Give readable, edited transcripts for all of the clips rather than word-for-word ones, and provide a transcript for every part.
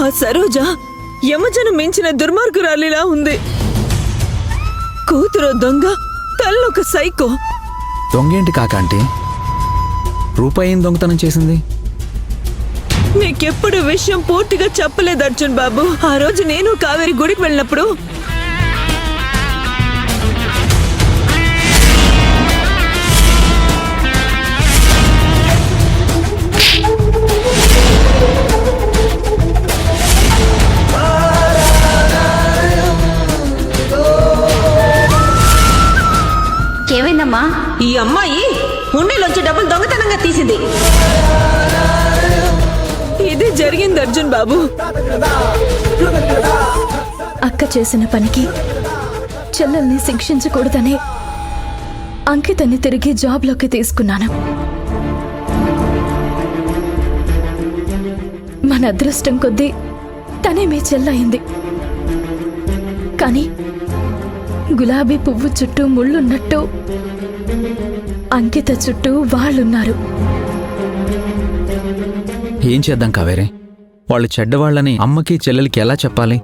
ఆ సరోజ యమజను మించిన దుర్మార్గురాలిలా ఉంది. కూతురు దొంగ, తల్లొక సైకో. దొంగేంటి కాకాంటీ? రూపాయి ఏం దొంగతనం చేసింది? నీకెప్పుడు విషయం పూర్తిగా చెప్పలేదు అర్జున్ బాబు. ఆ రోజు నేను కావేరి గుడికి వెళ్ళినప్పుడు ఏమైందమ్మా? ఈ అమ్మాయి హుండీలోంచి డబ్బులు దొంగతనంగా తీసింది. ఇది జరిగింది అర్జున్ బాబు. అక్క చేసిన పనికి చెల్లెల్ని శిక్షించకూడదనే అంకితని తిరిగి జాబ్లోకి తీసుకున్నాను. మన అదృష్టం కొద్దీ తనే మీ చెల్లయింది. కానీ గులాబీ పువ్వు చుట్టూ ముళ్ళున్నట్టు అంకిత చుట్టూ వాళ్ళున్నారు. ఏం చేద్దాం కావేరి? వాళ్ళు చెడ్డవాళ్ళని అమ్మకి చెల్లెలికి ఎలా చెప్పాలి?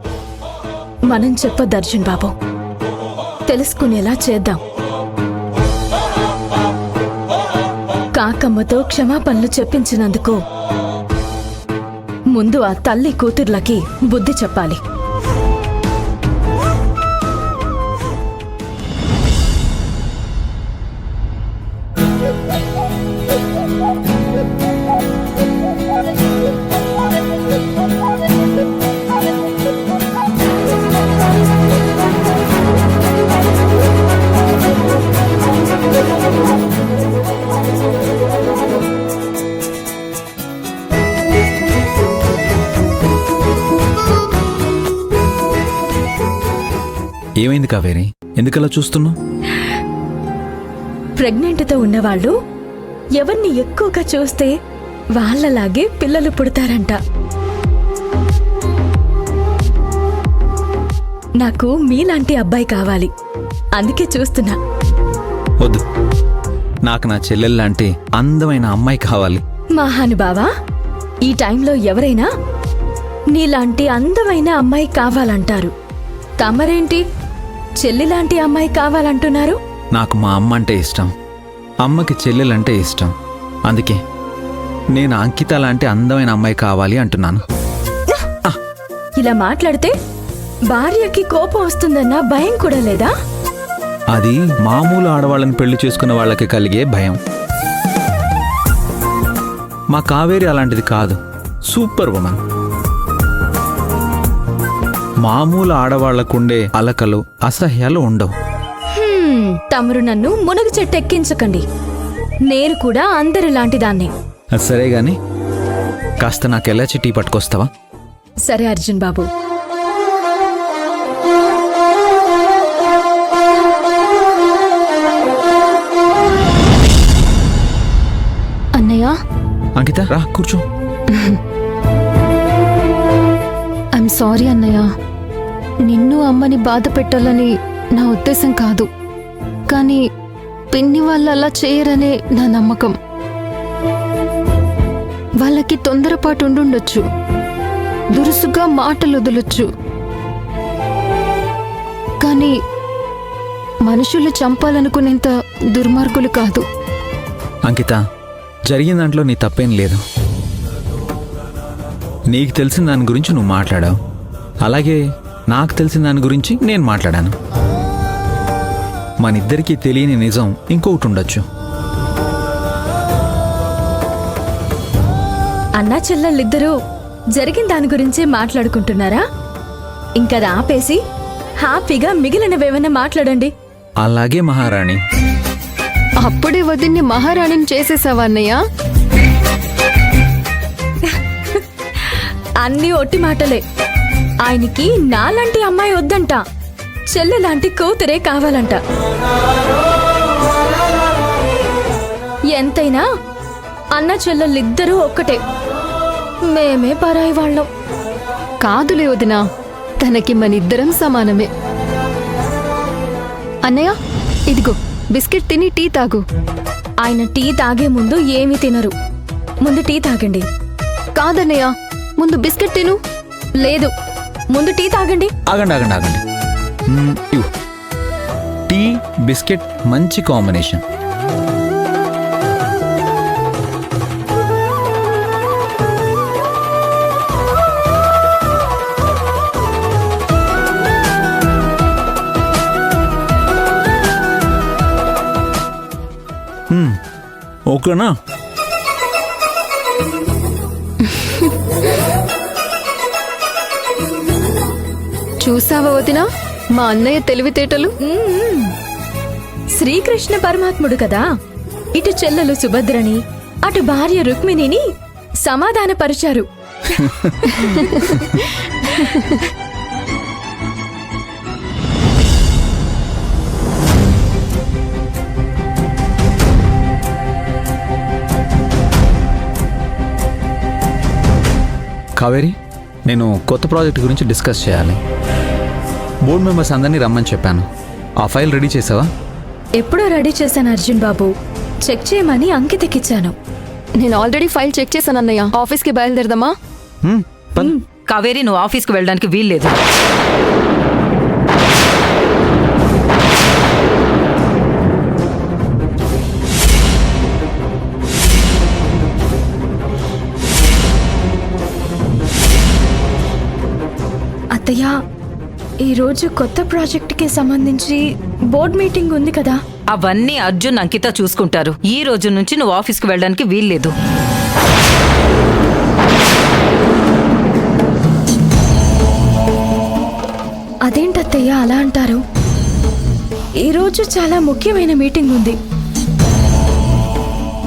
మనం చెప్పొద్దు అర్జున్ బాబు, తెలుసుకునేలా చేద్దాం. కాకమ్మతో క్షమాపణలు చెప్పించినందుకు ముందు ఆ తల్లి కూతుర్లకి బుద్ధి చెప్పాలి. ఏమైంది కావేరి? ఎందుకలా చూస్తున్నావు? ప్రెగ్నెంట్తో ఉన్నవాళ్ళు ఎవరిని ఎక్కువగా చూస్తే వాళ్ళలాగే పిల్లలు పుడతారంట. నాకు మీలాంటి అబ్బాయి కావాలి, అందుకే చూస్తున్నా. వద్దు, నాకు నా చెల్లెల్లాంటి అందమైన అమ్మాయి కావాలి. మహానుభావా, ఈ టైంలో ఎవరైనా నీలాంటి అందమైన అమ్మాయి కావాలంటారు. తమరేంటి చెల్లిలాంటి అమ్మాయి కావాలంటున్నారు? నాకు మా అమ్మ అంటే ఇష్టం, అమ్మకి చెల్లెలంటే ఇష్టం. అందుకే నేను అంకిత లాంటి అందమైన అమ్మాయి కావాలి అంటున్నాను. ఇలా మాట్లాడితే భార్యకి కోపం వస్తుందన్న భయం కూడా లేదా? అది మామూలు ఆడవాళ్ళని పెళ్లి చేసుకున్న వాళ్ళకి కలిగే భయం. మా కావేరి అలాంటిది కాదు, సూపర్ ఉమెన్. మామూలు ఆడవాళ్లకుండే అలకలు అసహ్యాలు ఉండవు. తమరు నన్ను మునగ చెట్టు ఎక్కించకండి, నేను కూడా అందరిలాంటి దాన్ని. సరే గాని కాస్త నాకు ఎలాచి టీ పట్టుకొస్తావా? సరే అర్జున్ బాబు. అన్నయ్య. అంకిత రా కూర్చో. ఐఎమ్ సారీ అన్నయ్య, నిన్ను అమ్మని బాధ పెట్టాలని నా ఉద్దేశం కాదు. కానీ పిన్ని వాళ్ళు అలా చేయరనే నా నమ్మకం. వాళ్ళకి తొందరపాటు ఉండుండొచ్చు, దురుసుగా మాటలు వదలొచ్చు. కానీ మనుషులు చంపాలనుకునేంత దుర్మార్గులు కాదు. అంకిత, జరిగిన దాంట్లో నీ తప్పేం లేదు. నీకు తెలిసిన దాని గురించి నువ్వు మాట్లాడావు, అలాగే నాకు తెలిసిన దాని గురించి నేను మాట్లాడాను. మనిద్దరికీ తెలియని నిజం ఇంకొకటి ఉండొచ్చు. అన్నా చెల్లెళ్ళిద్దరూ జరిగిన దాని గురించే మాట్లాడుకుంటున్నారా? ఇంకా ఆపేసి హ్యాపీగా మిగిలినవేమైనా మాట్లాడండి. అలాగే మహారాణి. అప్పుడే వదిన్ని మహారాణిని చేసేసావా అన్నయ్య? అన్నీ ఒట్టి మాటలే. ఆయనకి నాలాంటి అమ్మాయి వద్దంట, చెల్లెలాంటి కూతురే కావాలంట. ఎంతైనా అన్న చెల్లెళ్ళిద్దరూ ఒక్కటే, మేమే పరాయి వాళ్ళం. కాదులే వదినా, తనకి మనిద్దరం సమానమే. అన్నయ్య, ఇదిగో బిస్కెట్ తిని టీ తాగు. ఆయన టీ తాగే ముందు ఏమీ తినరు, ముందు టీ తాగండి. కాదన్నయ్య, ముందు బిస్కెట్ తిను, లేదు, ముందు టీ తాగండి. ఆగండి ఆగండి ఆగండి. ఇవ్వు. టీ బిస్కెట్ మంచి కాంబినేషన్. ఓకేనా? చూసావా వదినా మా అన్నయ్య తెలివితేటలు? శ్రీకృష్ణ పరమాత్ముడు కదా, ఇటు చెల్లెలు సుభద్రని అటు భార్య రుక్మిణిని సమాధానపరిచారు. కావేరి, నేను కొత్త ప్రాజెక్ట్ గురించి డిస్కస్ చేయాలి. బోర్డు మెంబర్స్ అందరినీ రమ్మని చెప్పాను. ఆ ఫైల్ రెడీ చేసావా? ఎప్పుడో రెడీ చేశాను అర్జున్ బాబు. చెక్ చేయమని అంకితకిచ్చాను. నేను ఆల్రెడీ ఫైల్ చెక్ చేశాను అన్నయ్య. ఆఫీస్కి బయలుదేరదామా? కావేరి, నువ్వు ఆఫీస్కి వెళ్ళడానికి వీల్లేదు. అత్తయ్య, ఈరోజు కొత్త ప్రాజెక్టుకి సంబంధించి బోర్డ్ మీటింగ్ ఉంది కదా. అవన్నీ అర్జున్, అంకిత చూసుకుంటారు. ఈ రోజు నుంచి నువ్వు ఆఫీస్కి వెళ్ళడానికి వీల్లేదు. అదేంటత్తయ్య అలా అంటారు? ఈరోజు చాలా ముఖ్యమైన మీటింగ్ ఉంది.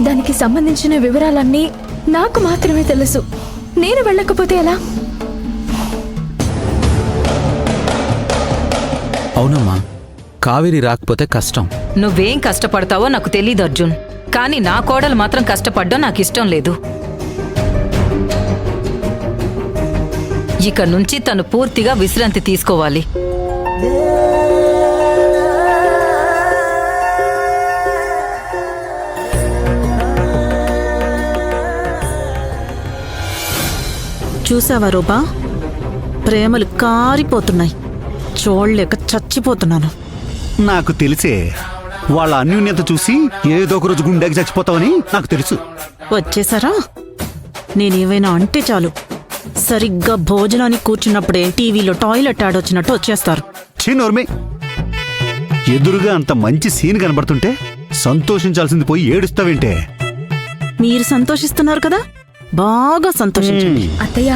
దానికి సంబంధించిన వివరాలన్నీ నాకు మాత్రమే తెలుసు. నేను వెళ్ళకపోతే ఎలా? అవునమ్మా, కావేరి రాకపోతే కష్టం. నువ్వేం కష్టపడతావో నాకు తెలీదు అర్జున్, కానీ నా కోడలు మాత్రం కష్టపడ్డం నాకు ఇష్టం లేదు. ఇక నుంచి తను పూర్తిగా విశ్రాంతి తీసుకోవాలి. చూసావా రూపా, ప్రేమలు కారిపోతున్నాయి. చూడలేక చచ్చిపోతున్నాను. నాకు తెలిసే వాళ్ళ అన్యోన్యత చూసి ఏదో ఒక రోజు గుండెకి చచ్చిపోతావని నాకు తెలుసు. వచ్చేసారా? నేనేమైనా అంటే చాలు, సరిగ్గా భోజనానికి కూర్చున్నప్పుడే టీవీలో టాయిలెట్ యాడ్ వచ్చినట్టు వచ్చేస్తారు. నోర్మే, ఎదురుగా అంత మంచి సీన్ కనబడుతుంటే సంతోషించాల్సింది పోయి ఏడుస్తావేంటే? మీరు సంతోషిస్తున్నారు కదా, బాగా సంతోషించండి. అత్తయ్య,